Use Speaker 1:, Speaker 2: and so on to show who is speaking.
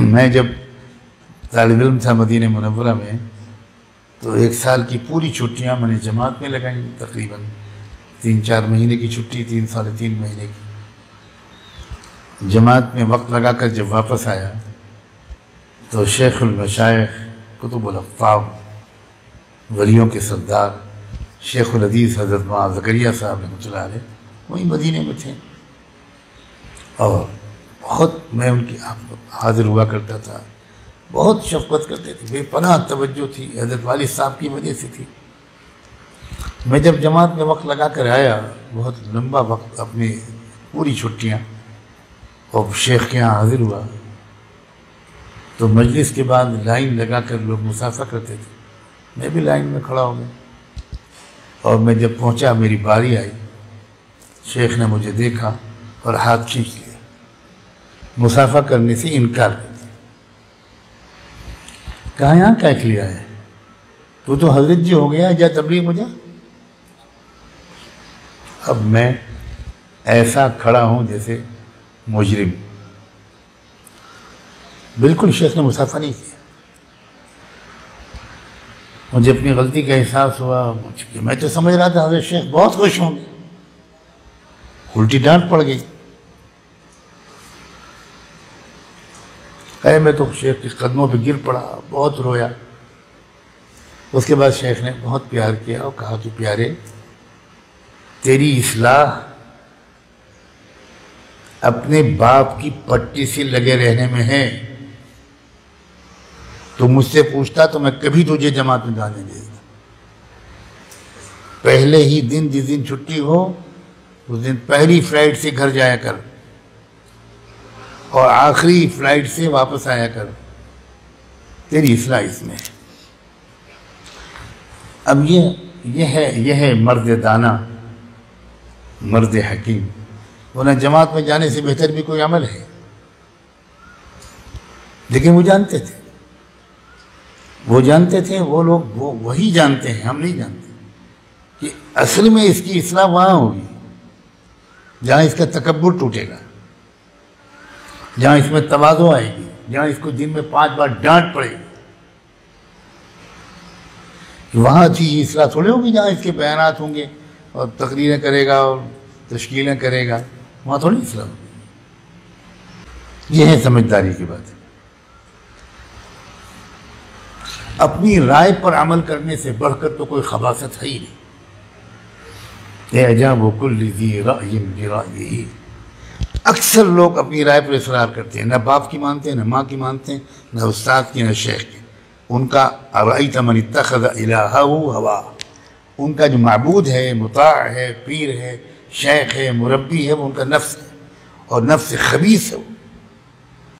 Speaker 1: میں جب طالب علم تھا مدینہ منورہ میں تو 1 سال کی پوری چھٹیاں میں نے جماعت میں لگائیں، تقریباً 3-4 مہینے کی چھٹی، 3-3.5 مہینے کی جماعت میں وقت لگا کر جب واپس آیا تو شیخ المشائخ قطب الاقطاب ولیوں کے سردار شیخ الحدیث حضرت معاذ زکریا صاحب رحمۃ اللہ علیہ وہی مدینے میں تھے، اور بہت میں ان کی حاضر ہوا کرتا تھا، بہت شفقت کرتے تھے، بے پناہ توجہ تھی، حضرت والد صاحب کی وجہ سے تھی۔ میں جب جماعت میں وقت لگا کر آیا، بہت لمبا وقت، اپنی پوری چھٹیاں، اور شیخ کے یہاں حاضر ہوا تو مجلس کے بعد لائن لگا کر لوگ مسافہ کرتے تھے، میں بھی لائن میں کھڑا ہو گیا، اور میں جب پہنچا میری باری آئی، شیخ نے مجھے دیکھا اور ہاتھ کھینچ لیا، مسافہ کرنے سے انکار کر دیا۔ کہا یہاں کیا لیا ہے، تو حضرت جی ہو گیا، جا تبلیغ ہو جا۔ اب میں ایسا کھڑا ہوں جیسے مجرم، بالکل شیخ نے مسافہ نہیں کیا۔ مجھے اپنی غلطی کا احساس ہوا، میں تو سمجھ رہا تھا حضرت شیخ بہت خوش ہوں گے، الٹی ڈانٹ پڑ گئی۔ میں تو شیخ کے قدموں پہ گر پڑا، بہت رویا۔ اس کے بعد شیخ نے بہت پیار کیا اور کہا کہ پیارے، تیری اصلاح اپنے باپ کی پٹی سے لگے رہنے میں ہے، تو مجھ سے پوچھتا تو میں کبھی تجھے جماعت میں جانے دے دیتا۔ پہلے ہی دن جس دن چھٹی ہو اس دن پہلی فلائٹ سے گھر جایا کر، اور آخری فلائٹ سے واپس آیا کر، تیری اصلاح اس میں ہے۔ اب یہ ہے مرد دانا، مرد حکیم، ورنہ جماعت میں جانے سے بہتر بھی کوئی عمل ہے۔ لیکن وہ جانتے تھے، وہ لوگ وہی جانتے ہیں، ہم نہیں جانتے کہ اصل میں اس کی اصلاح وہاں ہوگی جہاں اس کا تکبر ٹوٹے گا، جہاں اس میں تواضع آئے گی، جہاں اس کو دن میں 5 بار ڈانٹ پڑے گی۔ وہاں تھی یہ اصلاح تھوڑی ہوگی جہاں اس کے بیانات ہوں گے اور تقریریں کرے گا اور تشکیلیں کرے گا، وہاں تھوڑی اصلاح ہوگی۔ یہ ہے سمجھداری کی بات۔ اپنی رائے پر عمل کرنے سے بڑھ کر تو کوئی خباثت ہے ہی نہیں۔ اعجاب کل ذی رأی برأیہ، اکثر لوگ اپنی رائے پر اصرار کرتے ہیں، نہ باپ کی مانتے ہیں، نہ ماں کی مانتے ہیں، نہ استاد کی، نہ شیخ کی۔ ان کا ارأیت من اتخذ الہہ ہوا، ان کا جو معبود ہے، مطاع ہے، پیر ہے، شیخ ہے، مربی ہے، وہ ان کا نفس ہے، اور نفس خبیث ہے وہ۔